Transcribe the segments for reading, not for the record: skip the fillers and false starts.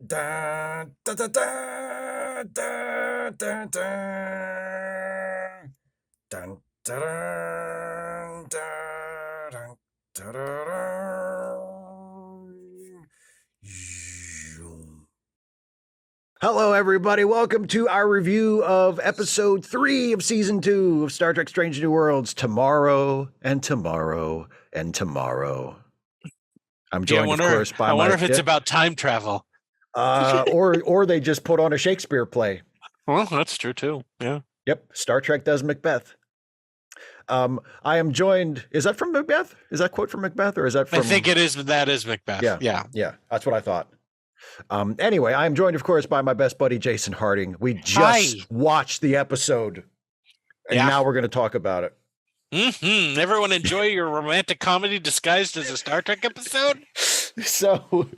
Da, da, da, da, da, da, da. Dun, da-dun, da-dun, da-da-dun. Zoom. Hello, everybody. Welcome to our review of episode 3 of season 2 of Star Trek Strange New Worlds. Tomorrow and tomorrow and tomorrow. I'm joined, of course, by I wonder if it's about time travel. or they just put on a Shakespeare play. Well, that's true too. Yeah. Yep. Star Trek does Macbeth. I am joined. Is that from Macbeth? Is that quote from Macbeth, or is that from? I think it is. That is Macbeth. Yeah. That's what I thought. Anyway, I am joined, of course, by my best buddy Jason Harding. We just watched the episode, and now we're going to talk about it. Everyone enjoy your romantic comedy disguised as a Star Trek episode? So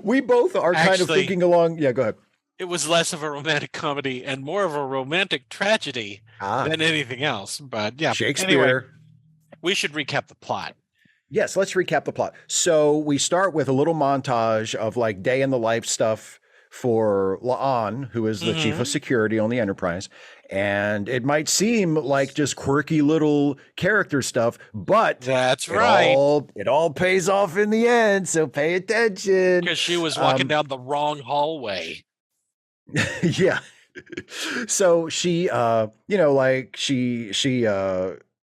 we both are kind of thinking along. Yeah, go ahead. It was less of a romantic comedy and more of a romantic tragedy than anything else. But yeah, Shakespeare. Anyway, we should recap the plot. Yes, let's recap the plot. So we start with a little montage of like day in the life stuff for La'an, who is the chief of security on the Enterprise. And it might seem like just quirky little character stuff, but that's right. It all pays off in the end. So pay attention. Because she was walking down the wrong hallway. Yeah. So she, she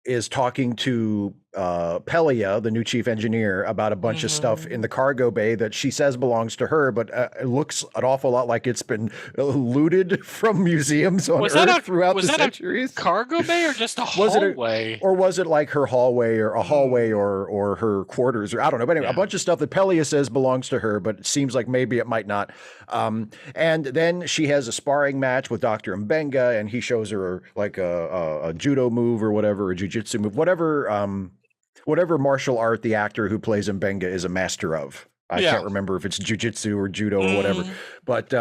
is talking to Pelia, the new chief engineer, about a bunch of stuff in the cargo bay that she says belongs to her, but it looks an awful lot like it's been looted from museums on Earth throughout the centuries. A cargo bay or just a hallway? Or was it like her hallway or a hallway or her quarters, or I don't know. But anyway, a bunch of stuff that Pelia says belongs to her, but it seems like maybe it might not. And then she has a sparring match with Dr. Mbenga, and he shows her like a judo move or whatever, a jujitsu move, whatever martial art the actor who plays Mbenga is a master of. I can't remember if it's jujitsu or judo or whatever, but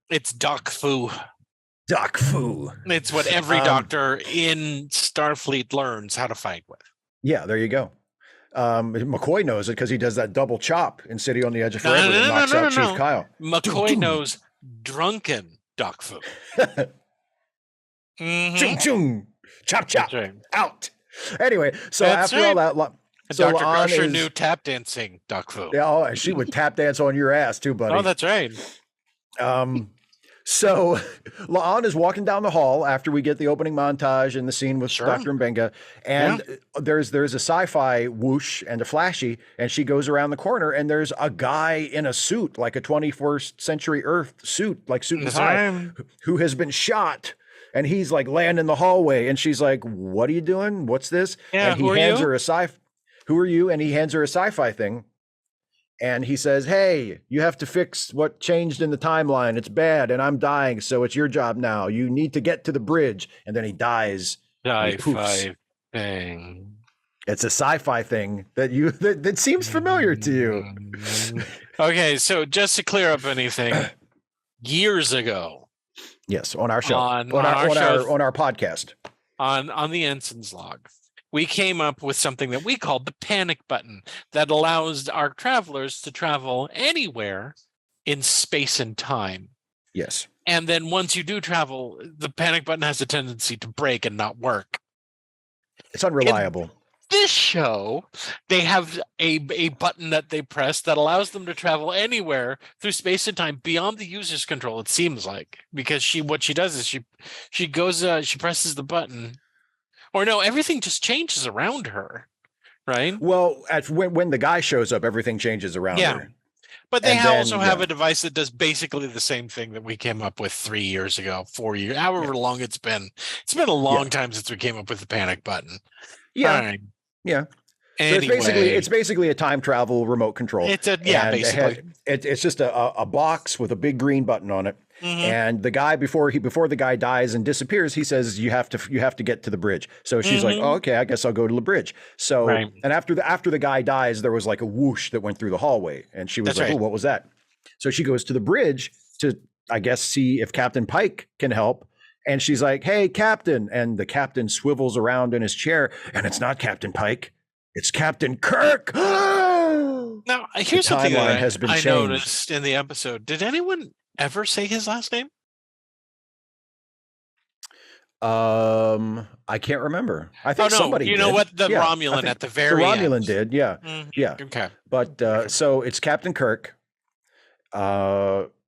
it's Doc Fu. Doc Fu. It's what every doctor in Starfleet learns how to fight with. Yeah, there you go. McCoy knows it because he does that double chop in City on the Edge of Forever and knocks out Chief Kyle. McCoy knows drunken Doc Fu. Chung chung, chop chop, out. Anyway, so after all that, so Dr. Crusher knew tap dancing Doc Fu. Yeah, she would tap dance on your ass too, buddy. Oh, that's right. So La'an is walking down the hall after we get the opening montage and the scene with Dr. Mbenga, and there's a sci-fi whoosh and a flashy, and she goes around the corner, and there's a guy in a suit, like a 21st century Earth suit, like suit and tie, who has been shot. And he's like laying in the hallway, and she's like, "What are you doing? What's this?" Yeah, and he hands her a "Who are you?" And he hands her a sci-fi thing, and he says, "Hey, you have to fix what changed in the timeline. It's bad, and I'm dying, so it's your job now. You need to get to the bridge." And then he dies. Sci-fi thing. It's a sci-fi thing that seems familiar to you. Okay, so just to clear up anything, years ago. Yes, on our show, on our podcast, on the Ensign's log, we came up with something that we called the panic button that allows our travelers to travel anywhere in space and time. Yes. And then once you do travel, the panic button has a tendency to break and not work. It's unreliable. This show, they have a button that they press that allows them to travel anywhere through space and time beyond the user's control. It seems like, because what she does is she goes she presses the button, or no, everything just changes around her, right? Well, when the guy shows up, everything changes around her. But they also have a device that does basically the same thing that we came up with 3 years ago, 4 years, however long it's been. It's been a long time since we came up with the panic button. Yeah. All right. Yeah. Anyway, so it's basically a time travel remote control. Basically. It's just a box with a big green button on it. And the guy before the guy dies and disappears, he says you have to get to the bridge. So she's like, "Oh, okay, I guess I'll go to the bridge." So and after the guy dies, there was like a whoosh that went through the hallway, and she was "Oh, what was that?" So she goes to the bridge to, I guess, see if Captain Pike can help. And she's like, "Hey, Captain." And the captain swivels around in his chair, and it's not Captain Pike. It's Captain Kirk. Now, here's something that I noticed in the episode. Did anyone ever say his last name? I can't remember. I Oh think no, somebody you know did. what? The Yeah, I Romulan think at the the very end. Romulan did. Yeah, yeah. Okay. But Okay. so it's Captain Kirk,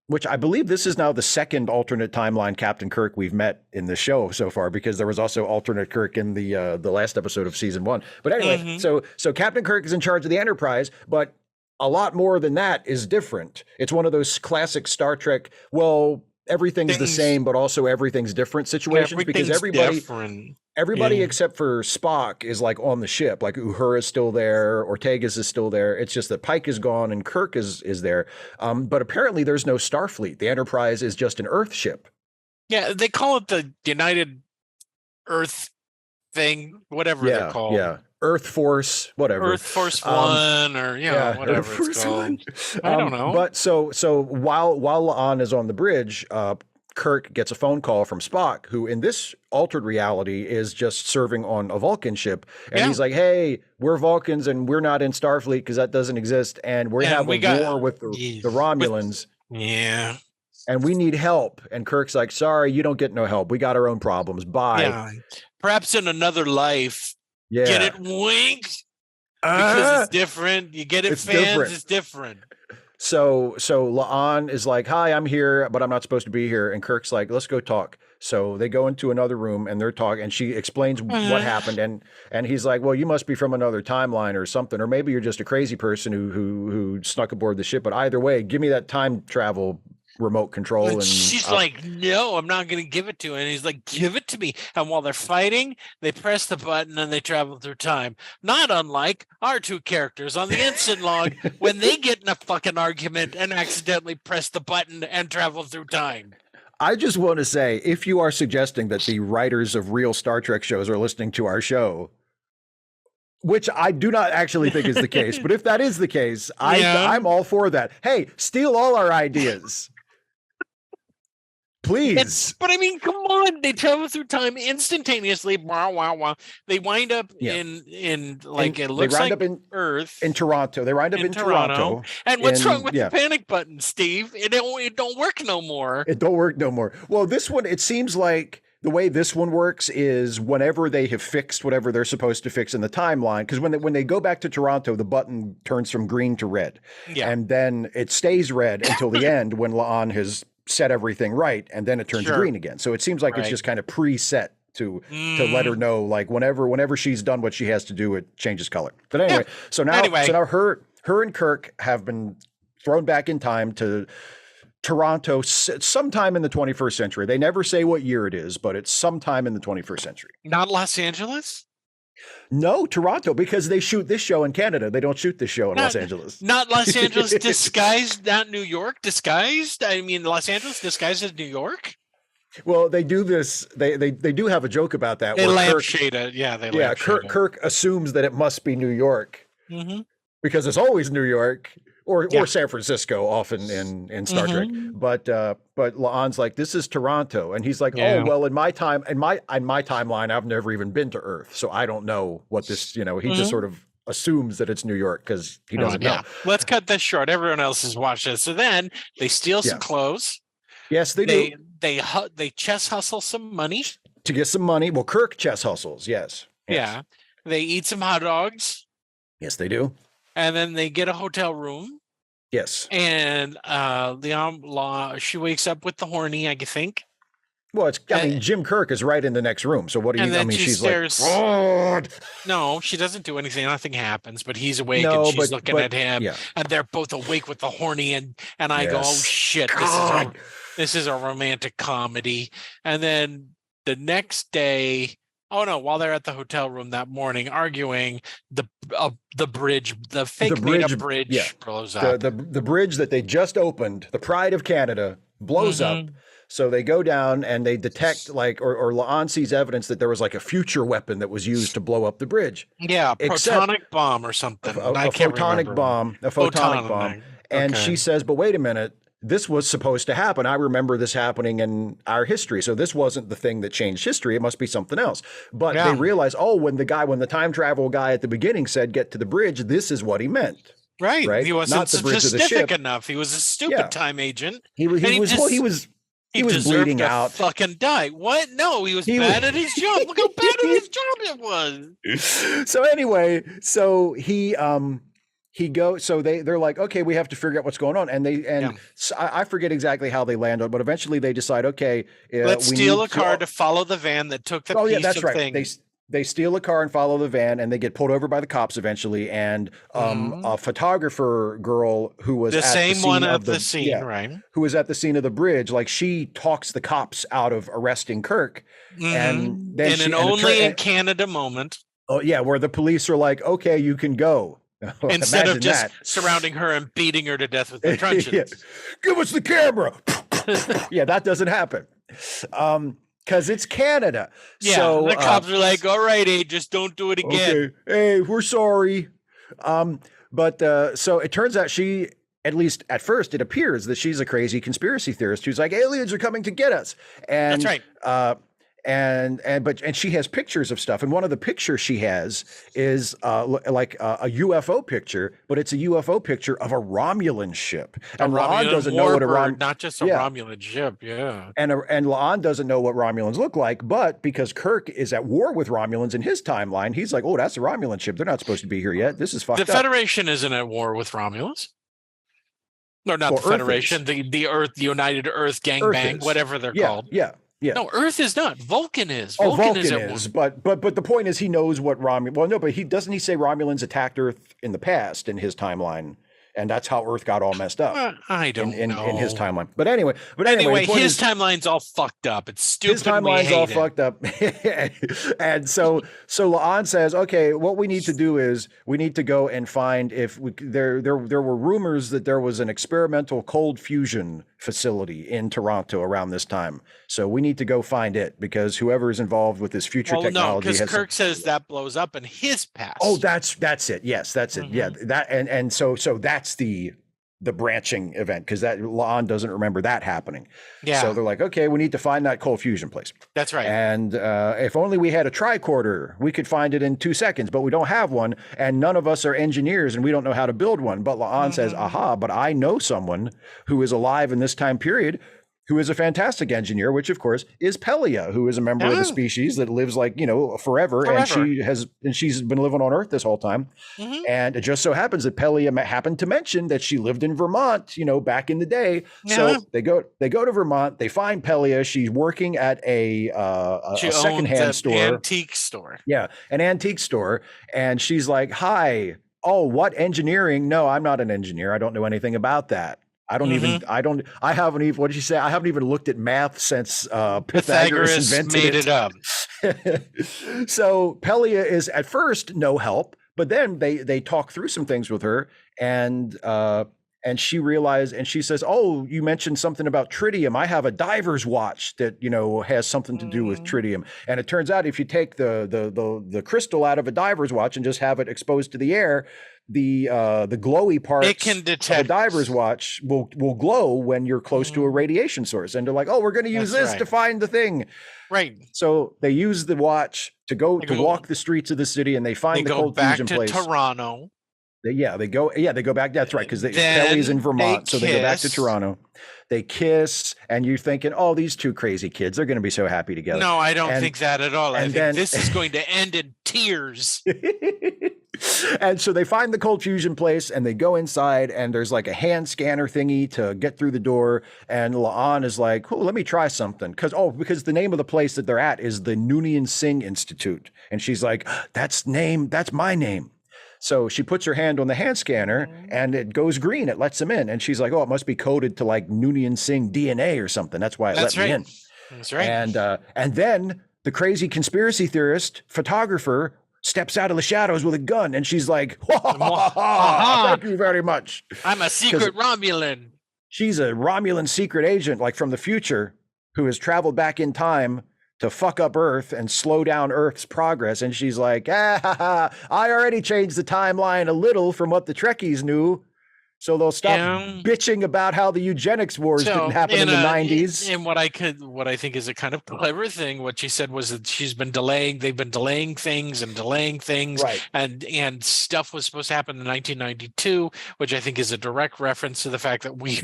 which I believe this is now the second alternate timeline Captain Kirk we've met in the show so far, because there was also alternate Kirk in the last episode of season 1. But anyway, so Captain Kirk is in charge of the Enterprise, but a lot more than that is different. It's one of those classic Star Trek, well, everything's the same, but also everything's different situations, because different. everybody except for Spock is like on the ship. Like Uhura's still there, Ortega's is still there. It's just that Pike is gone and Kirk is there. But apparently there's no Starfleet. The Enterprise is just an Earth ship. Yeah, they call it the United Earth thing, whatever they're called. Yeah. Earth Force, whatever. Earth Force One, or whatever it's called. I don't know. But so while La'an is on the bridge, Kirk gets a phone call from Spock, who in this altered reality is just serving on a Vulcan ship. And he's like, hey, we're Vulcans and we're not in Starfleet because that doesn't exist. And we have a war with the Romulans. And we need help. And Kirk's like, sorry, you don't get no help. We got our own problems. Bye. Yeah. Perhaps in another life. Yeah. Get it, wink? Because it's different. You get it, fans, different. It's different. So La'an is like, hi, I'm here, but I'm not supposed to be here. And Kirk's like, let's go talk. So they go into another room and they're talking, and she explains what happened. And he's like, well, you must be from another timeline or something, or maybe you're just a crazy person who snuck aboard the ship. But either way, give me that time travel remote control. And she's like, no, I'm not going to give it to him. And he's like, give it to me. And while they're fighting, they press the button and they travel through time. Not unlike our two characters on the Ensign log when they get in a fucking argument and accidentally press the button and travel through time. I just want to say, if you are suggesting that the writers of real Star Trek shows are listening to our show, which I do not actually think is the case, but if that is the case, I'm all for that. Hey, steal all our ideas. Please. But I mean, come on. They travel through time instantaneously. Wow. They wind up in like, it looks like in Earth. In Toronto. They wind up in Toronto. And what's wrong with the panic button, Steve? It don't work no more. It don't work no more. Well, this one, it seems like the way this one works is whenever they have fixed whatever they're supposed to fix in the timeline, because when they go back to Toronto, the button turns from green to red. Yeah. And then it stays red until the end when La'an has set everything right, and then it turns green again. So it seems like it's just kind of preset to let her know, like whenever she's done what she has to do, it changes color. But anyway, so now her and Kirk have been thrown back in time to Toronto sometime in the 21st century. They never say what year it is, but it's sometime in the 21st century. Not Los Angeles? No, Toronto, because they shoot this show in Canada. They don't shoot this show in Los Angeles. Not Los Angeles disguised, not New York disguised. I mean, Los Angeles disguised as New York. Well, they do this. They do have a joke about that. They lampshade it. Yeah, Kirk assumes that it must be New York because it's always New York. Or San Francisco, often in Star Trek, but La'an's like, this is Toronto, and he's like, oh well, in my timeline, I've never even been to Earth, so I don't know what this, he just sort of assumes that it's New York because he doesn't know. Let's cut this short. Everyone else has watched it. So then they steal some clothes. Yes, they do. They chest hustle some money to get some money. Well, Kirk chest hustles. Yes. Yeah. They eat some hot dogs. Yes, they do. And then they get a hotel room. Yes. And she wakes up with the horny, I think. Well, Jim Kirk is right in the next room. So what do you? I mean, she's stares, like, God. No, she doesn't do anything. Nothing happens. But he's awake and she's looking at him, and they're both awake with the horny. And I go, oh shit, this is a romantic comedy. And then the next day. Oh no! While they're at the hotel room that morning arguing, the bridge, the fake made-up bridge blows up. The bridge that they just opened, the Pride of Canada, blows up. So they go down and they detect or La'an sees evidence that there was like a future weapon that was used to blow up the bridge. Yeah, protonic bomb or something. A photonic bomb. And she says, but wait a minute. This was supposed to happen. I remember this happening in our history. So this wasn't the thing that changed history. It must be something else. But they realize, when the time travel guy at the beginning said, get to the bridge, this is what he meant. Right. right? He wasn't Not the bridge of the specific ship. enough. He was a stupid Yeah. time agent. He was, And he was, well, he was deserved bleeding to out. fucking die. What? No, he was He was, bad at his job. Look how bad at his job it was. so anyway, so he goes, so they're like, okay, we have to figure out what's going on. So I forget exactly how they land on, but eventually they decide, okay, let's steal a car to follow the van that took the piece that's of right. thing. They steal a car and follow the van, and they get pulled over by the cops eventually. And a photographer girl who was the at same the scene one of at the scene, right? Who was at the scene of the bridge, like she talks the cops out of arresting Kirk, and then in Canada moment. Oh yeah, where the police are like, okay, you can go. Instead of just surrounding her and beating her to death with their truncheons. Yeah. Give us the camera. Yeah, that doesn't happen. Because it's Canada. Yeah, so the cops are like, all right, just don't do it again. Okay. Hey, we're sorry. But so it turns out she, at least at first, it appears that she's a crazy conspiracy theorist who's like, aliens are coming to get us. And that's right. And she has pictures of stuff, and one of the pictures she has is like a UFO picture, but it's a UFO picture of a Romulan ship. And La'an doesn't know what a not just a Romulan ship, yeah. And La'an doesn't know what Romulans look like, but because Kirk is at war with Romulans in his timeline, he's like, oh, that's a Romulan ship. They're not supposed to be here yet. This is fucked up. The Federation isn't at war with Romulans. No, not the Federation. The Earth, the United Earth Gangbang, whatever they're called. Yeah. Yeah. No, Earth is not. Vulcan is. Vulcan is. But the point is, he knows what Romulan. Well, no, but he doesn't. He say Romulans attacked Earth in the past in his timeline, and that's how Earth got all messed up. I don't know in his timeline. But anyway, his timeline's all fucked up. It's stupid. His timeline's all fucked up. And so La'an says, okay, what we need to do is we need to go and find if there were rumors that there was an experimental cold fusion facility in Toronto around this time. So we need to go find it because whoever is involved with this future technology. Because Kirk says that blows up in his past. Oh, that's it. Yes, that's it. Yeah, that and so that's the branching event because that La'an doesn't remember that happening. Yeah. So they're like, okay, we need to find that cold fusion place. That's right. And if only we had a tricorder, we could find it in 2 seconds, but we don't have one. And none of us are engineers and we don't know how to build one. But La'an says, aha, but I know someone who is alive in this time period who is a fantastic engineer, which of course is Pelia, who is a member of the species that lives like, forever. And she's been living on Earth this whole time. And it just so happens that Pelia happened to mention that she lived in Vermont, back in the day. Yeah. So they go to Vermont, they find Pelia. She's working at a secondhand store. Antique store. Yeah, an antique store. And she's like, hi, oh, what engineering? No, I'm not an engineer. I don't know anything about that. I haven't even, what did you say? I haven't even looked at math since Pythagoras invented made it up. So Pelia is at first no help, but then they talk through some things with her and she realized, and she says, oh, you mentioned something about tritium. I have a diver's watch that, has something to do with tritium. And it turns out if you take the crystal out of a diver's watch and just have it exposed to the air, the glowy parts it can detect of a diver's watch will glow when you're close to a radiation source. And they're like, oh, we're going to use this to find the thing. Right. So they use the watch to walk the streets of the city, and they find the cold fusion place. They go back to Toronto. They go back. That's right, because Kelly's in Vermont, so they go back to Toronto. They kiss, and you're thinking, oh, these two crazy kids, they're going to be so happy together. No, I don't think that at all. I think this is going to end in tears. And so they find the cold fusion place and they go inside, and there's like a hand scanner thingy to get through the door. And La'an is like, oh, let me try something. Because the name of the place that they're at is the Noonian Singh Institute. And she's like, that's my name. So she puts her hand on the hand scanner and it goes green. It lets them in. And she's like, oh, it must be coded to like Noonian Singh DNA or something. That's why it let me in. That's right. And then the crazy conspiracy theorist photographer steps out of the shadows with a gun, and she's like, thank you very much. I'm a secret Romulan. She's a Romulan secret agent, like from the future, who has traveled back in time to fuck up Earth and slow down Earth's progress. And she's like, I already changed the timeline a little from what the Trekkies knew. So they'll stop Yeah. bitching about how the eugenics wars didn't happen in the 90s. And what I think is a kind of clever thing, what she said was that they've been delaying things and delaying things, Right. and stuff was supposed to happen in 1992, which I think is a direct reference to the fact that we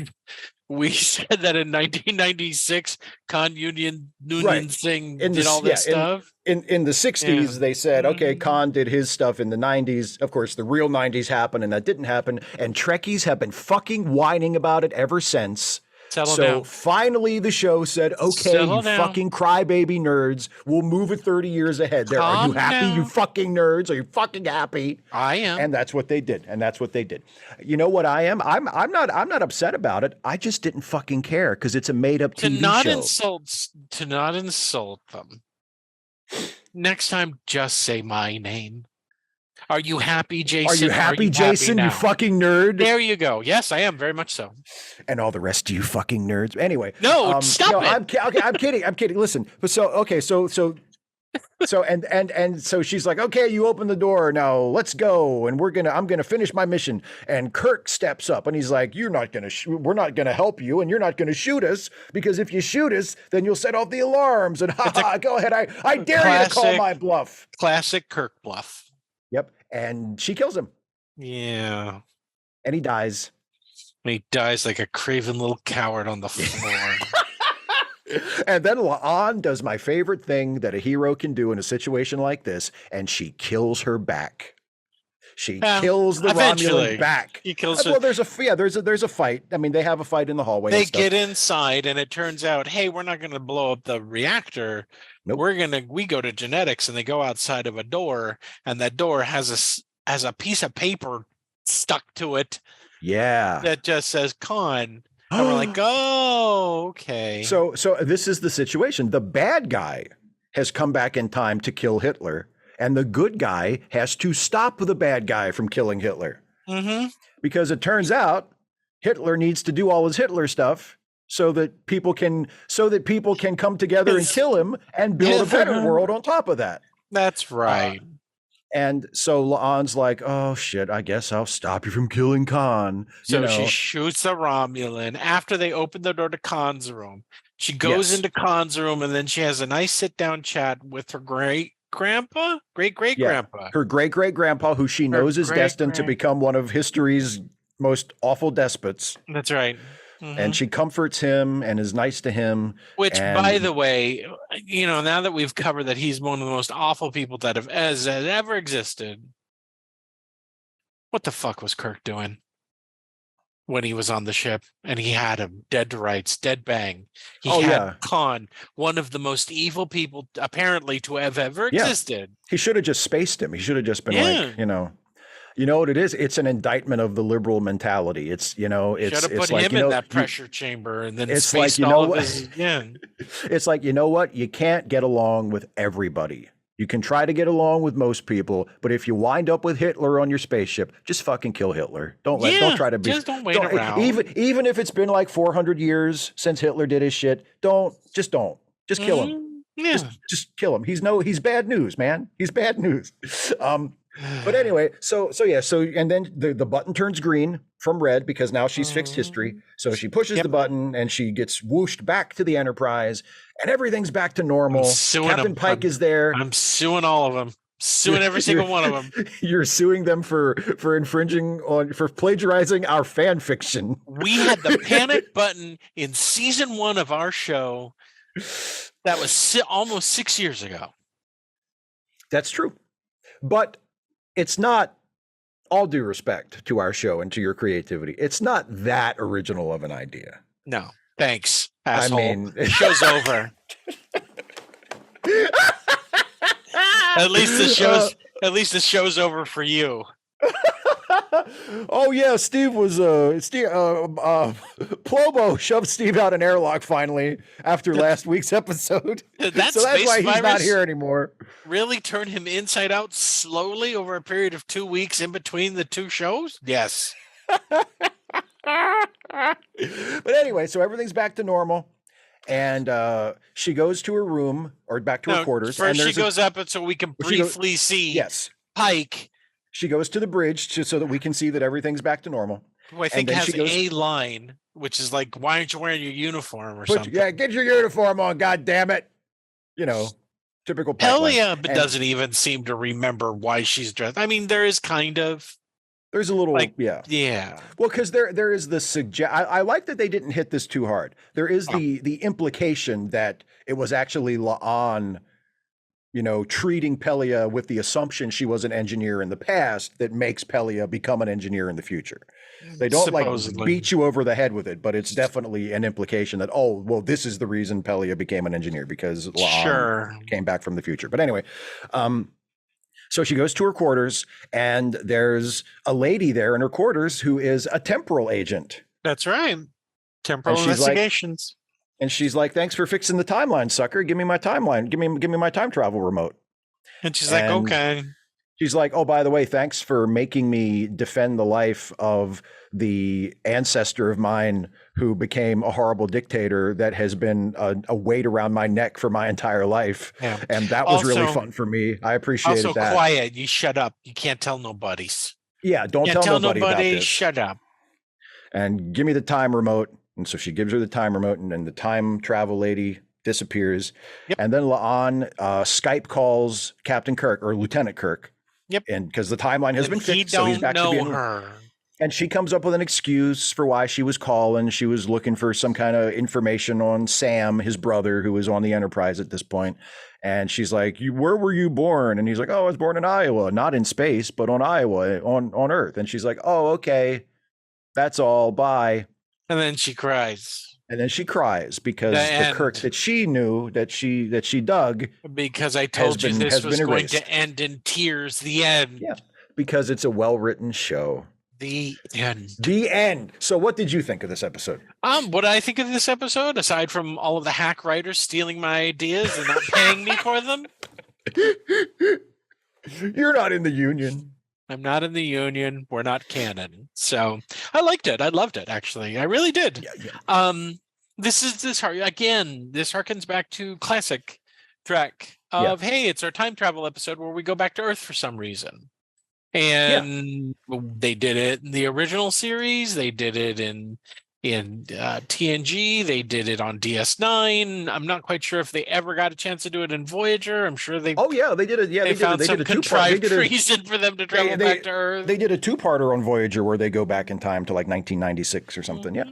said that in 1996, Noonian Singh did all this stuff. In the 60s, they said, okay, Khan did his stuff in the 90s. Of course, the real 90s happened, and that didn't happen. And Trekkies have been fucking whining about it ever since. Settle down. Finally, the show said, okay, you fucking crybaby nerds, we'll move it 30 years ahead. Are you happy, you fucking nerds? Are you fucking happy? I am. And that's what they did. You know what I am? I'm not upset about it. I just didn't fucking care because it's a made-up TV show. To not insult them. Next time, just say my name. Are you happy, Jason? Are you happy, Jason? You fucking nerd. There you go. Yes, I am very much so. And all the rest of you fucking nerds. Anyway, stop it. I'm kidding. Listen, but so she's like, okay, you open the door now. Let's go, and I'm gonna finish my mission. And Kirk steps up, and he's like, we're not gonna help you, and you're not gonna shoot us because if you shoot us, then you'll set off the alarms. And go ahead, I dare you to call my bluff. Classic Kirk bluff. Yep. And she kills him. Yeah. And he dies. He dies like a craven little coward on the floor. And then La'an does my favorite thing that a hero can do in a situation like this, and she kills her back. She kills the Romulan back. He kills her. Well, there's a fight. I mean, they have a fight in the hallway. They get inside, and it turns out, hey, we're not going to blow up the reactor. Nope. We go to genetics, and they go outside of a door, and that door has a piece of paper stuck to it. Yeah. That just says Khan. And we're like, oh, okay. So this is the situation. The bad guy has come back in time to kill Hitler, and the good guy has to stop the bad guy from killing Hitler. Mm-hmm. Because it turns out Hitler needs to do all his Hitler stuff so that people can come together and kill him and build a better world on top of that. That's right. And so La'an's like, oh shit, I guess I'll stop you from killing Khan. So she shoots the Romulan after they open the door to Khan's room. She goes into Khan's room, and then she has a nice sit-down chat with her great-great-grandpa, her great-great-grandpa, who she knows is destined to become one of history's most awful despots. That's right. Mm-hmm. And she comforts him and is nice to him. Which, by the way, now that we've covered that he's one of the most awful people that have ever existed, what the fuck was Kirk doing when he was on the ship and he had him dead to rights, dead bang? He had Khan, one of the most evil people apparently to have ever existed. He should have just spaced him. He should have just been like, you know what it is? It's an indictment of the liberal mentality. It's, should have put him in that pressure chamber and then it's like, it's like, you know what? You can't get along with everybody. You can try to get along with most people, but if you wind up with Hitler on your spaceship, just fucking kill Hitler. Don't try to be. Just don't wait around. Even if it's been like 400 years since Hitler did his shit, just kill him. Yeah. Just kill him. He's bad news, man. He's bad news. But anyway, and then the button turns green from red because now she's fixed history. So she pushes the button and she gets whooshed back to the Enterprise, and everything's back to normal. Captain Pike is there. I'm suing all of them. Suing every single one of them. You're suing them for plagiarizing our fan fiction. We had the panic button in season 1 of our show. That was almost 6 years ago. That's true. But it's not, all due respect to our show and to your creativity, it's not that original of an idea. No, thanks, asshole. I mean, the show's over. At least the show's over for you. Oh yeah, Plobo shoved Steve out an airlock finally after last week's episode. So that's why he's not here anymore. Really turn him inside out slowly over a period of 2 weeks in between the two shows? Yes. But anyway, so everything's back to normal. And she goes to her room or back to her quarters. First she goes up so we can briefly see Pike. She goes to the bridge so that we can see that everything's back to normal. who I And think then has she goes, a line, which is like, "Why aren't you wearing your uniform or "Put something?" yeah, get your uniform on, God damn it!" You know, typical Pike line. Pelia And doesn't even seem to remember why she's dressed. I mean, there is kind of there's a little, like, yeah. yeah, Well, because there is the I like that they didn't hit this too hard. There is oh, the implication that it was actually La'an, treating Pelia with the assumption she was an engineer in the past that makes Pelia become an engineer in the future. They don't like supposedly. beat you over the head with it, but it's definitely an implication that, oh, well, this is the reason Pelia became an engineer because La'an Sure. came back from the future. But anyway, so she goes to her quarters, and there's a lady there in her quarters who is a temporal agent. That's right. And Temporal she's like, investigations. thanks for fixing the timeline, sucker. Give me my timeline. Give me my time travel remote. And she's like, And okay. she's like, oh, by the way, thanks for making me defend the life of the ancestor of mine who became a horrible dictator that has been a weight around my neck for my entire life. Yeah. And that was really fun for me. I appreciated that. Quiet. You shut up. You can't tell nobodies. Yeah, don't Can't tell nobody about nobody. this. Shut up. And give me the time remote. And so she gives her the time remote, and then the time travel lady disappears. Yep. And then La'an Skype calls Captain Kirk or Lieutenant Kirk. Yep. And because the timeline has been fixed, so he's back to being her. And she comes up with an excuse for why she was calling. She was looking for some kind of information on Sam, his brother, who was on the Enterprise at this point. And she's like, where were you born? And he's like, oh, I was born in Iowa, not in space, but on Iowa, on Earth. And she's like, oh, okay, that's all. Bye. And then she cries. And then she cries because the Kirk that she knew, that she dug, because I told you this was going to end in tears. The end. Yeah, because it's a well-written show. The end. The end. So what did you think of this episode? What I think of this episode, aside from all of the hack writers stealing my ideas and not paying me for them? You're not in the union. I'm not in the union. We're not canon. So I liked it. I loved it, actually. I really did. Yeah. This harkens back to classic Trek of, hey, it's our time travel episode where we go back to Earth for some reason. And they did it in the original series. They did it in TNG. They did it on DS9. I'm not quite sure if they ever got a chance to do it in Voyager. I'm sure they. Oh yeah, they did it. Yeah, they found some contrived reason for them to travel back to Earth. They did a two-parter on Voyager where they go back in time to like 1996 or something. Yeah.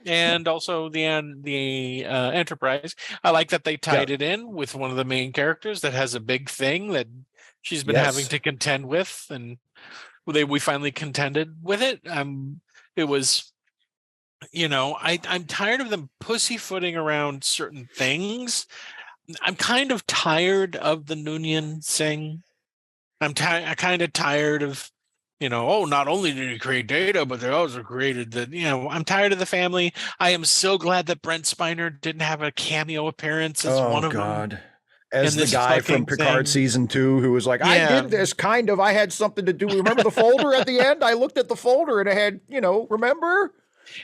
And also the Enterprise. I like that they tied it in with one of the main characters that has a big thing that she's been having to contend with, and we finally contended with it. It was, I'm tired of them pussyfooting around certain things. I'm kind of tired of the noonian singh. I'm kind of tired of, not only did he create data, but they also created I'm tired of the family. I am so glad that Brent Spiner didn't have a cameo appearance as one of them. As the guy from Picard season 2 who was like, I did this I had something to do. Remember the folder at the end? I looked at the folder and it had, remember?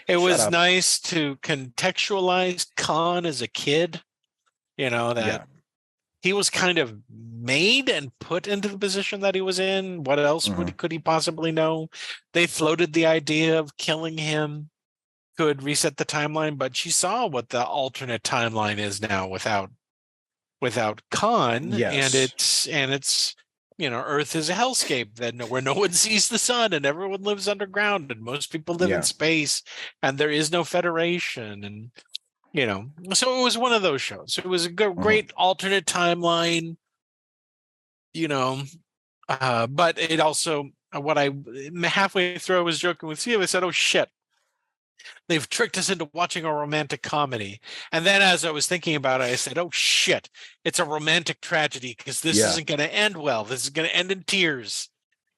It was nice to contextualize Khan as a kid, that he was kind of made and put into the position that he was in. What else could he possibly know? They floated the idea of killing him could reset the timeline, but she saw what the alternate timeline is now without Khan, and it's Earth is a hellscape where no one sees the sun and everyone lives underground and most people live in space and there is no federation, and so it was one of those shows. It was a great alternate timeline, but it also, what I halfway through I was joking with Steve. I said, oh shit, they've tricked us into watching a romantic comedy. And then as I was thinking about it, I said, oh shit, it's a romantic tragedy because this isn't going to end well. This is going to end in tears.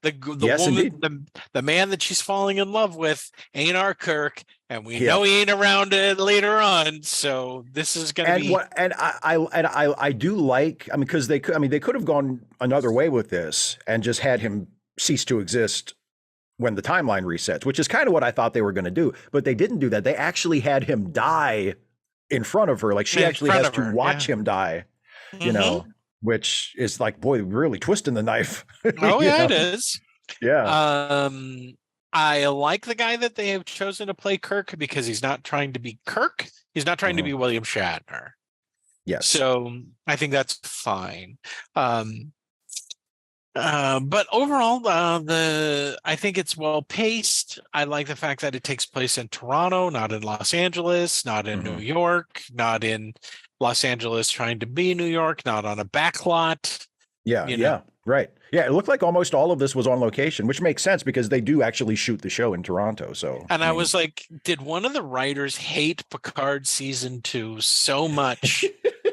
The woman, the man that she's falling in love with ain't our Kirk, and we know he ain't around later on. So this is going to be. I do like, because they could have gone another way with this and just had him cease to exist when the timeline resets, which is kind of what I thought they were going to do, but they didn't do that. They actually had him die in front of her. Like she actually has to watch him die, which is like, boy, really twisting the knife. Oh yeah, it is. Yeah. I like the guy that they have chosen to play Kirk because he's not trying to be Kirk. He's not trying to be William Shatner. Yes. So I think that's fine. But overall, I think it's well paced. I like the fact that it takes place in Toronto, not in Los Angeles, not in New York, not in Los Angeles trying to be New York, not on a backlot. Yeah, right. Yeah, it looked like almost all of this was on location, which makes sense because they do actually shoot the show in Toronto. So, and I was like, did one of the writers hate Picard season 2 so much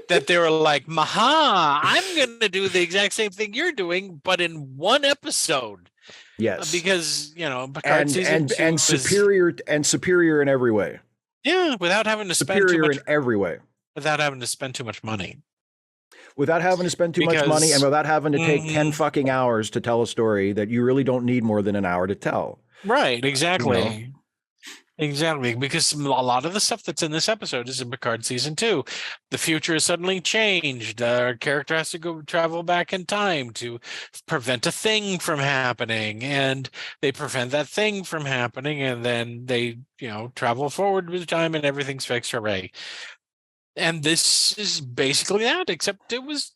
that they were like, "Maha, I'm going to do the exact same thing you're doing, but in one episode." Yes, because Picard season 2 and superior in every way. Yeah, without having to spend superior in every way. Without having to spend too much money. Without having to spend too much money and without having to take 10 fucking hours to tell a story that you really don't need more than an hour to tell. Right, exactly. Exactly, because a lot of the stuff that's in this episode is in Picard season 2. The future is suddenly changed. Our character has to go travel back in time to prevent a thing from happening, and they prevent that thing from happening, and then they, travel forward with time, and everything's fixed. Hooray! And this is basically that, except it was,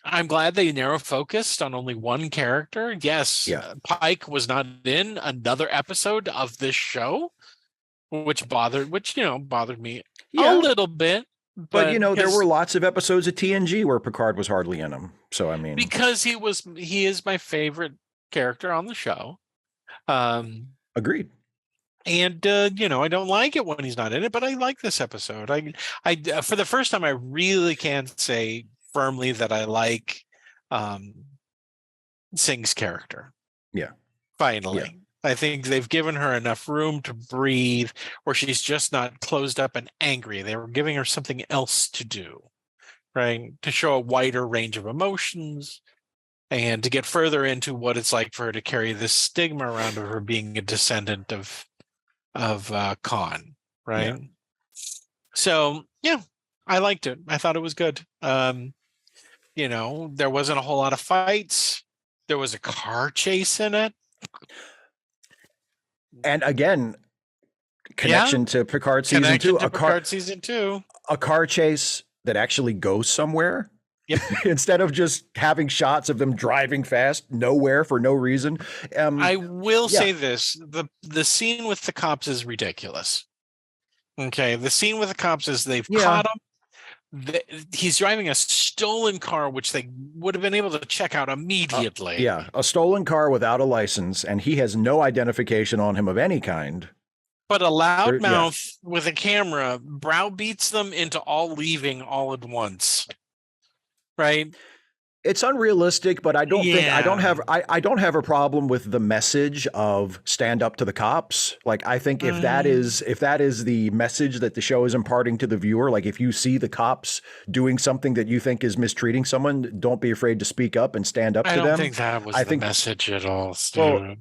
I'm glad they narrow focused on only one character. Yes, Pike was not in another episode of this show, which bothered me a little bit. But there were lots of episodes of TNG where Picard was hardly in them. So I mean, because he is my favorite character on the show. Agreed. And I don't like it when he's not in it, but I like this episode. I for the first time, I really can say firmly that I like Singh's character. Yeah. Finally. Yeah. I think they've given her enough room to breathe, or she's just not closed up and angry. They were giving her something else to do, right? To show a wider range of emotions and to get further into what it's like for her to carry this stigma around of her being a descendant of Khan, right? Yeah. So yeah, I liked it. I thought it was good. There wasn't a whole lot of fights. There was a car chase in it. And again, connection to Picard season 2. Season 2. A car chase that actually goes somewhere. Yep. Instead of just having shots of them driving fast nowhere for no reason. I will say this. The scene with the cops is ridiculous. Okay. The scene with the cops is they've caught him. He's driving a stolen car, which they would have been able to check out immediately. A stolen car without a license, and he has no identification on him of any kind. But a loudmouth with a camera browbeats them into all leaving all at once. Right? It's unrealistic, but I don't think I don't have a problem with the message of stand up to the cops. Like, I think if that is the message that the show is imparting to the viewer, like if you see the cops doing something that you think is mistreating someone, don't be afraid to speak up and stand up to them. I don't think that was the message at all, Stu. Well,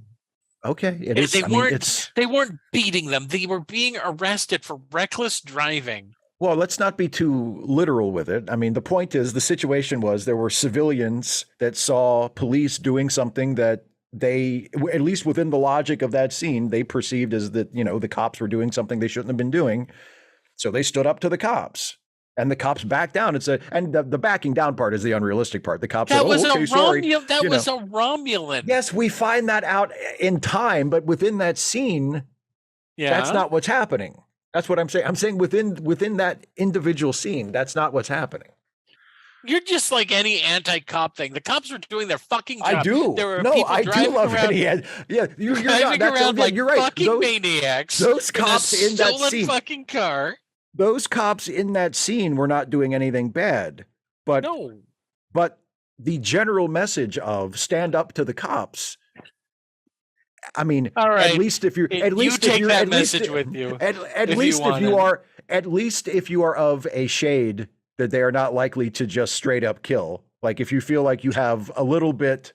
okay, it is. They weren't beating them. They were being arrested for reckless driving. Well, let's not be too literal with it. I mean, the point is the situation was there were civilians that saw police doing something that they, at least within the logic of that scene, they perceived as that, the cops were doing something they shouldn't have been doing. So they stood up to the cops. And the cops backed down and said, and the backing down part is the unrealistic part. The cops said, sorry. That was a Romulan. Yes, we find that out in time, but within that scene, that's not what's happening. That's what I'm saying. I'm saying within that individual scene, that's not what's happening. You're just like any anti-cop thing. The cops were doing their fucking job. I do. I do love any. Yeah, you're around like you're right. Fucking maniacs. Those cops in that scene. Fucking car. Those cops in that scene were not doing anything bad, but the general message of stand up to the cops. I mean, all right. At least if you're, at least you take that message with you. At least if you are of a shade that they are not likely to just straight up kill. Like if you feel like you have a little bit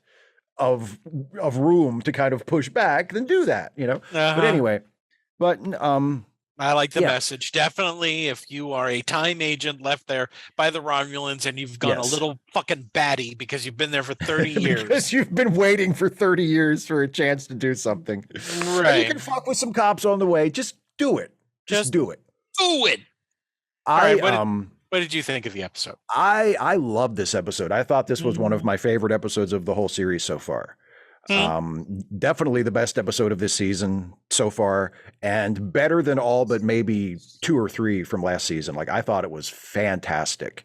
of room to kind of push back, then do that. But anyway, I like the Yeah. message. Definitely, if you are a time agent left there by the Romulans and you've gone a Yes. little fucking batty because you've been there for 30 Because years. you've been waiting for 30 years for a chance to do something. And you Right. can fuck with some cops on the way. Just do it. Just Just do it. do it. All I right. What did you think of the episode? I love this episode. I thought this was one of Mm. my favorite episodes of the whole series so far. Definitely the best episode of this season so far, and better than all but maybe 2 or 3 from last season. Like, I thought it was fantastic.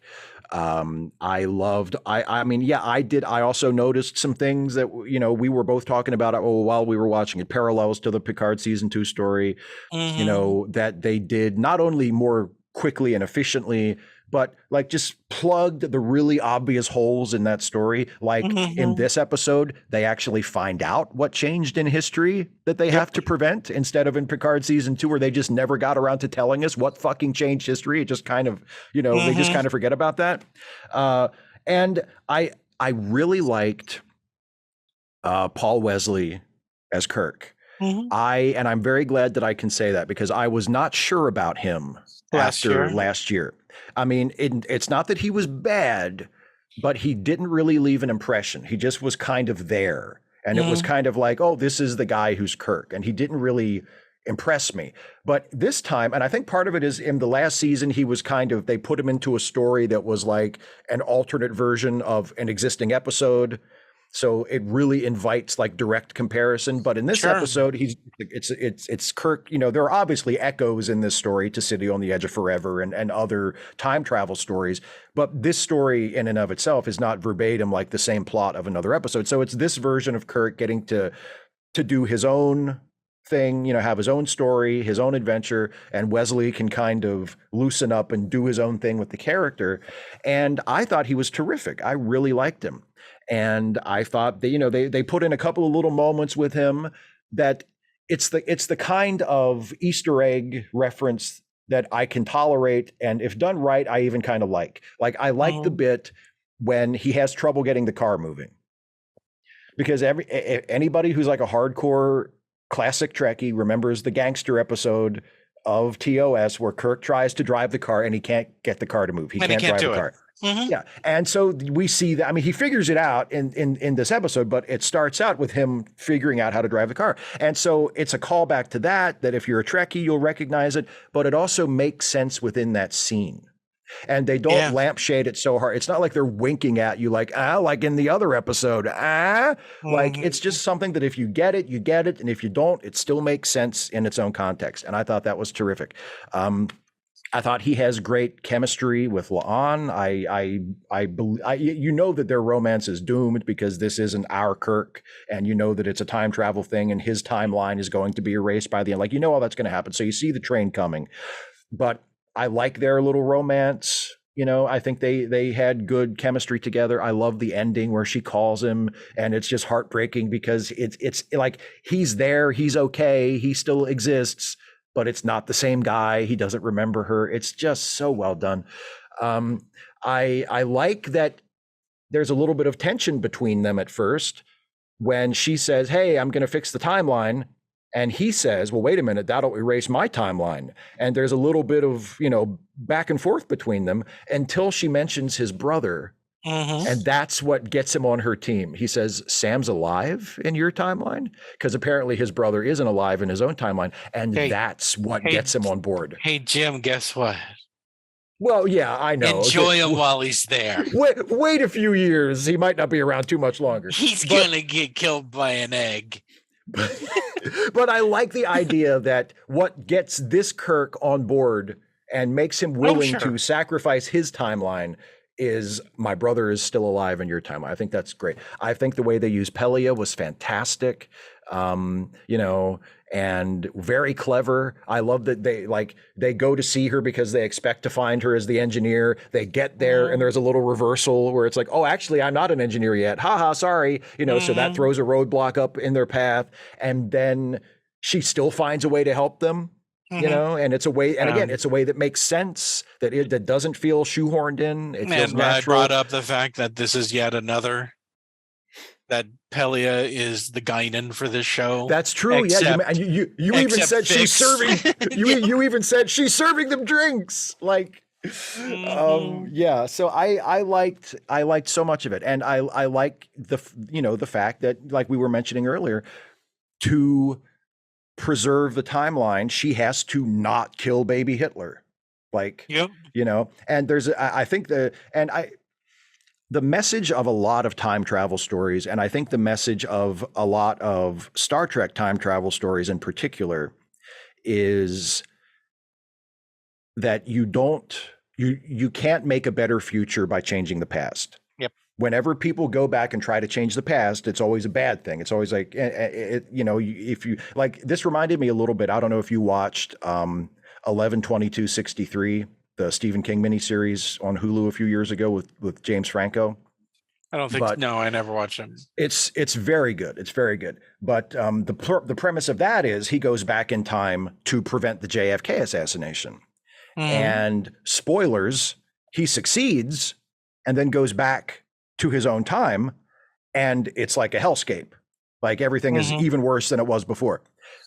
I mean, yeah, I did. I also noticed some things that, we were both talking about while we were watching it, parallels to the Picard season 2 story, that they did not only more quickly and efficiently, but like just plugged the really obvious holes in that story. Like in this episode, they actually find out what changed in history that they have to prevent, instead of in Picard season 2, where they just never got around to telling us what fucking changed history. It just kind of, they just kind of forget about that. And I really liked Paul Wesley as Kirk. I'm very glad that I can say that, because I was not sure about him after last year. I mean, it's not that he was bad, but he didn't really leave an impression. He just was kind of there. And it was kind of like, oh, this is the guy who's Kirk. And he didn't really impress me. But this time, and I think part of it is in the last season, he was they put him into a story that was like an alternate version of an existing episode. So it really invites like direct comparison. But in this episode, it's Kirk. There are obviously echoes in this story to City on the Edge of Forever and other time travel stories. But this story in and of itself is not verbatim like the same plot of another episode. So it's this version of Kirk getting to do his own thing, have his own story, his own adventure, and Wesley can kind of loosen up and do his own thing with the character. And I thought he was terrific. I really liked him. And I thought that, they put in a couple of little moments with him that it's the kind of Easter egg reference that I can tolerate. And if done right, I even kind of like. Like, I like the bit when he has trouble getting the car moving. Because anybody who's like a hardcore classic Trekkie remembers the gangster episode of TOS where Kirk tries to drive the car and he can't get the car to move. He can't drive the car. Yeah. And so we see that. I mean, he figures it out in this episode, but it starts out with him figuring out how to drive the car. And so it's a callback to that if you're a Trekkie, you'll recognize it, but it also makes sense within that scene. And they don't lampshade it so hard. It's not like they're winking at you like in the other episode. Like, it's just something that if you get it, you get it. And if you don't, it still makes sense in its own context. And I thought that was terrific. I thought he has great chemistry with La'an. I believe, that their romance is doomed because this isn't our Kirk, and that it's a time travel thing, and his timeline is going to be erased by the end. Like, all that's going to happen. So you see the train coming, but I like their little romance. I think they had good chemistry together. I love the ending where she calls him, and it's just heartbreaking because it's like he's there, he's okay, he still exists, but it's not the same guy. He doesn't remember her. It's just so well done. I like that there's a little bit of tension between them at first when she says, hey, I'm going to fix the timeline. And he says, well, wait a minute, that'll erase my timeline. And there's a little bit of, back and forth between them until she mentions his brother. And that's what gets him on her team. He says, Sam's alive in your timeline? Because apparently his brother isn't alive in his own timeline. And that's what gets him on board. Hey, Jim, guess what? Well, yeah, I know. Enjoy him while he's there. Wait a few years. He might not be around too much longer. He's going to get killed by an egg. But I like the idea that what gets this Kirk on board and makes him willing to sacrifice his timeline is my brother is still alive in your timeline. I think that's great. I think the way they use Pelia was fantastic, and very clever. I love that they go to see her because they expect to find her as the engineer. They get there and there's a little reversal where it's like, oh, actually, I'm not an engineer yet. Haha, sorry. So that throws a roadblock up in their path. And then she still finds a way to help them. And it's a way, and again, it's a way that makes sense, that doesn't feel shoehorned in. It feels natural. I brought up the fact that this is yet another that Pelia is the Guinan for this show. That's true. Except, You even said she's serving. You even said she's serving them drinks. Like, yeah. So I liked so much of it, and I like the fact that, like we were mentioning earlier, to preserve the timeline, she has to not kill baby Hitler. Like, and there's I think the message of a lot of time travel stories, and I think the message of a lot of Star Trek time travel stories in particular, is that you can't make a better future by changing the past. Yep. Whenever people go back and try to change the past, it's always a bad thing. It's always like, if you like, this reminded me a little bit. I don't know if you watched 11/22/63, the Stephen King miniseries on Hulu a few years ago with James Franco. I don't think. No, I never watched him. It's very good. It's very good. But the premise of that is he goes back in time to prevent the JFK assassination. And spoilers, he succeeds and then goes back to his own time, and it's like a hellscape. Like everything is even worse than it was before,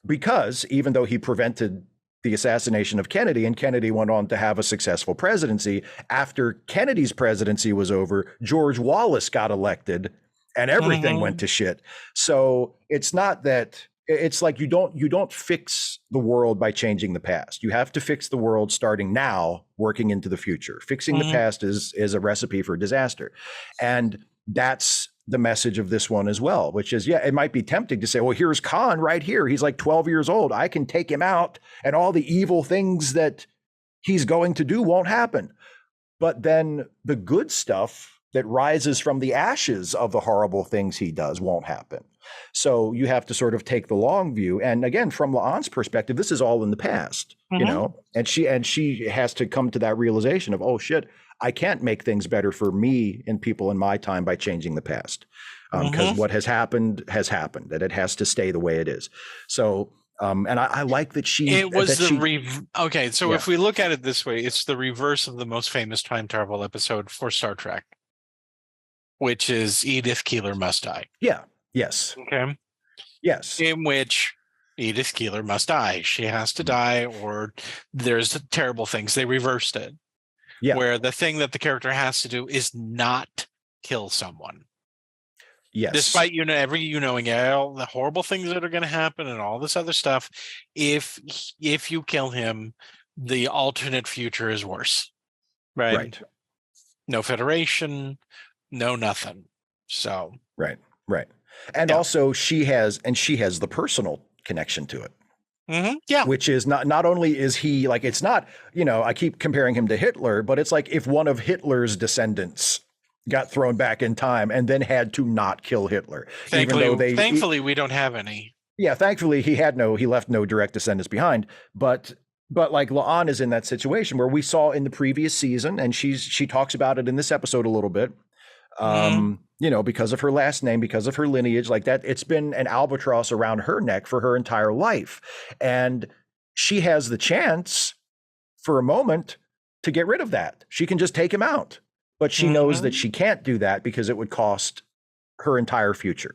because even though he prevented the assassination of Kennedy, and Kennedy went on to have a successful presidency, after Kennedy's presidency was over, George Wallace got elected and everything went to shit. So it's not that. It's like you don't fix the world by changing the past. You have to fix the world starting now, working into the future. Fixing the past is a recipe for disaster. And that's the message of this one as well, which is, it might be tempting to say, well, here's Khan right here. He's like 12 years old. I can take him out and all the evil things that he's going to do won't happen. But then the good stuff that rises from the ashes of the horrible things he does won't happen. So you have to sort of take the long view. And again, from La'an's perspective, this is all in the past, and she has to come to that realization of, oh shit, I can't make things better for me and people in my time by changing the past. Because what has happened, and it has to stay the way it is. So, and I like that okay. So if we look at it this way, it's the reverse of the most famous time travel episode for Star Trek, which is Edith Keeler Must Die. Yeah. Yes. Okay. Yes. In which Edith Keeler must die. She has to die, or there's terrible things. They reversed it. Yeah. Where the thing that the character has to do is not kill someone. Yes. Despite knowing all the horrible things that are going to happen and all this other stuff, if you kill him, the alternate future is worse. Right. No Federation, no nothing. So. Right. And also she has the personal connection to it. Yeah. Which is not only is he like, it's not, I keep comparing him to Hitler, but it's like if one of Hitler's descendants got thrown back in time and then had to not kill Hitler. Thankfully we don't have any. Yeah, thankfully he left no direct descendants behind, but like La'an is in that situation where we saw in the previous season, and she talks about it in this episode a little bit. Because of her last name, because of her lineage, like that, it's been an albatross around her neck for her entire life. And she has the chance for a moment to get rid of that. She can just take him out, but she knows that she can't do that because it would cost her entire future.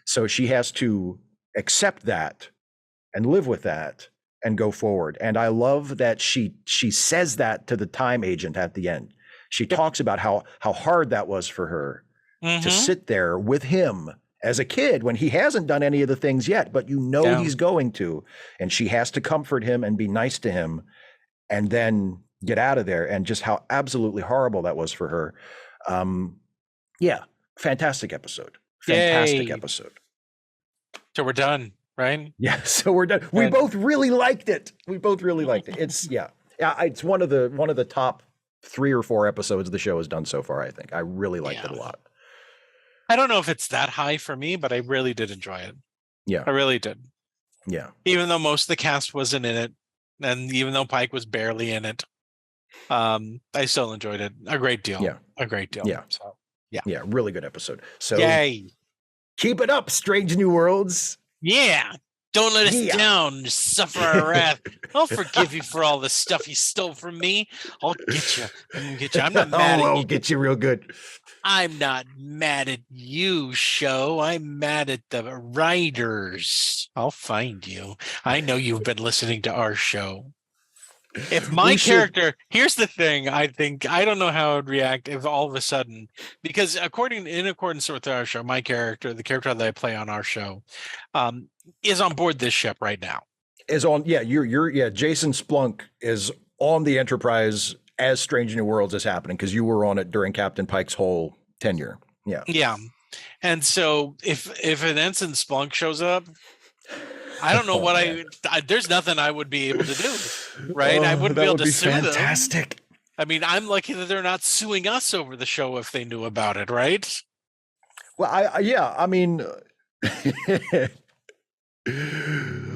So she has to accept that and live with that and go forward. And I love that she says that to the time agent at the end. She talks about how hard that was for her to sit there with him as a kid when he hasn't done any of the things yet, but he's going to, and she has to comfort him and be nice to him and then get out of there, and just how absolutely horrible that was for her. Fantastic episode. Fantastic episode. So we're done, right? Yeah, so we're done. We both really liked it. It's it's one of the top 3 or 4 episodes the show has done so far, I think. I really liked it a lot. I don't know if it's that high for me, but I really did enjoy it. Yeah. I really did. Yeah. Even though most of the cast wasn't in it, and even though Pike was barely in it, I still enjoyed it a great deal. Yeah. A great deal. Yeah. So, yeah, really good episode. So yay. Keep it up, Strange New Worlds. Yeah. Don't let us down. Suffer our wrath. I'll forgive you for all the stuff you stole from me. I'll get you. I'm gonna get you. I'm not mad at you. I'll get you real good. I'm not mad at you, show. I'm mad at the writers. I'll find you. I know you've been listening to our show. If my character, here's the thing, I don't know how I'd react if all of a sudden, because in accordance with our show, my character, the character that I play on our show, is on board this ship right now. Jason Splunk is on the Enterprise as Strange New Worlds is happening because you were on it during Captain Pike's whole tenure. Yeah. Yeah. And so if an Ensign Splunk shows up, I don't know what there's nothing I would be able to do, right? I wouldn't be able to sue fantastic. them. I mean, I'm lucky that they're not suing us over the show if they knew about it, right? Well, I mean,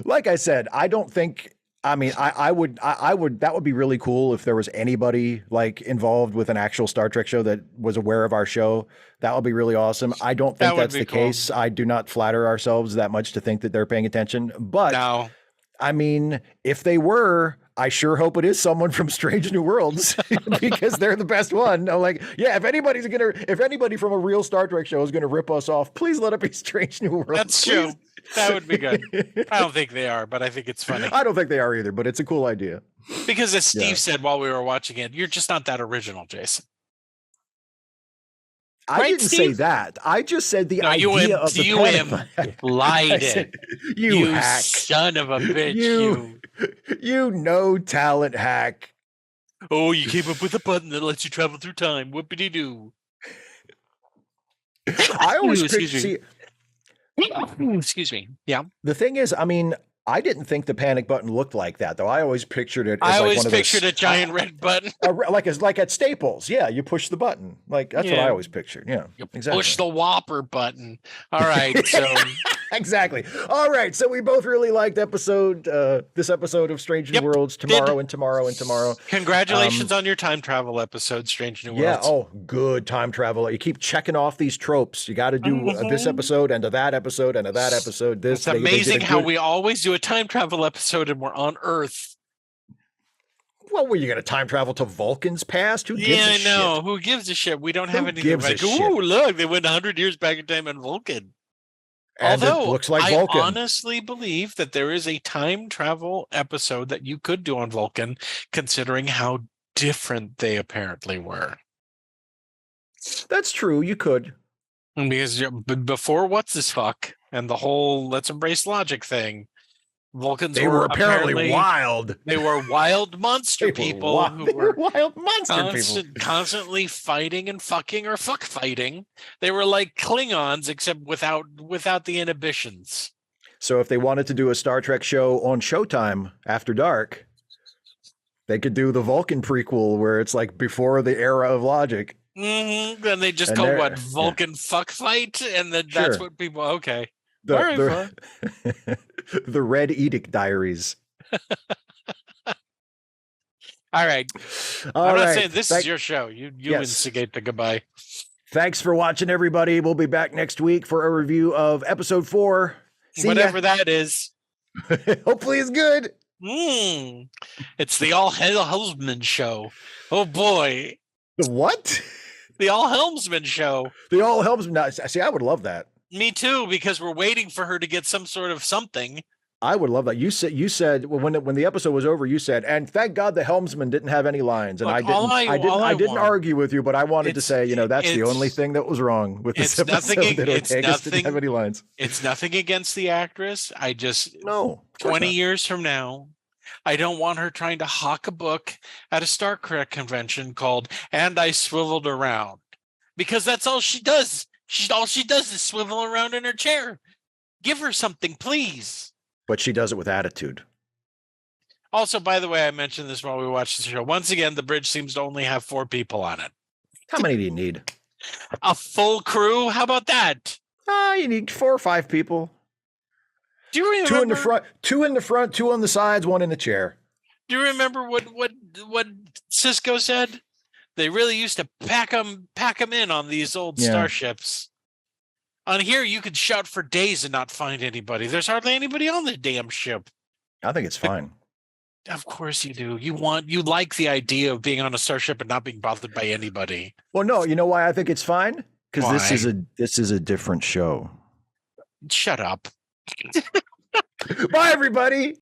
like I said, I don't think. I mean, I would. That would be really cool if there was anybody like involved with an actual Star Trek show that was aware of our show. That would be really awesome. I don't think that's the case. I do not flatter ourselves that much to think that they're paying attention. But no. I mean, if they were, I sure hope it is someone from Strange New Worlds because they're the best one. I'm like, yeah, if anybody from a real Star Trek show is gonna rip us off, please let it be Strange New Worlds. That's true. That would be good. I don't think they are, but I think it's funny. I don't think they are either, but it's a cool idea. Because as Steve said while we were watching it, you're just not that original, Jason. I didn't say that. I just said the idea of the implied it. You hack. Son of a bitch. You no talent hack. Oh, you came up with a button that lets you travel through time. Whoopity-doo. I always picture... Excuse me. Yeah. The thing is, I mean, I didn't think the panic button looked like that, though. I always pictured it as a giant red button. Like at Staples. Yeah, you push the button. Like that's what I always pictured. Yeah, exactly. Push the Whopper button. All right. So exactly. All right. So we both really liked this episode of Strange New Worlds. Tomorrow. Congratulations on your time travel episode, Strange New Worlds. Yeah. Oh, good time travel. You keep checking off these tropes. You got to do this episode and to that episode and to that episode. It's amazing how we always do a time travel episode and we're on Earth. Well, were you going to time travel to Vulcan's past? Who gives a shit? Yeah, I know. Who gives a shit? We don't have anything like, ooh, look, they went 100 years back in time on Vulcan. And although it looks like Vulcan. I honestly believe that there is a time travel episode that you could do on Vulcan, considering how different they apparently were. That's true. You could. Because before What's This Fuck and the whole let's embrace logic thing, Vulcans were apparently wild. They were wild monster people who were wild monster people. Constantly fighting and fucking or fuck fighting. They were like Klingons, except without the inhibitions. So if they wanted to do a Star Trek show on Showtime after dark, they could do the Vulcan prequel where it's like before the era of logic. Mm-hmm. Then they just call what Vulcan fuck fight, and then that's what people. Okay. The Red Edict Diaries. All right. I'm not saying this is your show. You instigate the goodbye. Thanks for watching, everybody. We'll be back next week for a review of episode 4. Whatever that is. Hopefully it's good. It's the All Helmsman show. Oh boy. The what? The All Helmsman show. The All Helmsman. See, I would love that. Me too, because we're waiting for her to get some sort of something. I would love that. You said when the episode was over, you said, and thank God the helmsman didn't have any lines. And look, I didn't argue with you, but I wanted to say, that's the only thing that was wrong with this episode. That Ortegas didn't have any lines. It's nothing against the actress. 20 years from now, I don't want her trying to hawk a book at a Star Trek convention called "And I Swiveled Around," because that's all she does. All she does is swivel around in her chair. Give her something, please. But she does it with attitude. Also, by the way, I mentioned this while we watched the show. Once again, the bridge seems to only have 4 people on it. How many do you need? A full crew? How about that? You need 4 or 5 people. Do you remember? 2 in the front, 2 on the sides, 1 in the chair. Do you remember what Cisco said? They really used to pack them in on these old starships. On here, you could shout for days and not find anybody. There's hardly anybody on the damn ship. I think it's fine. Of course you do. You like the idea of being on a starship and not being bothered by anybody. Well, no, you know why I think it's fine? Because this is a different show. Shut up. Bye, everybody.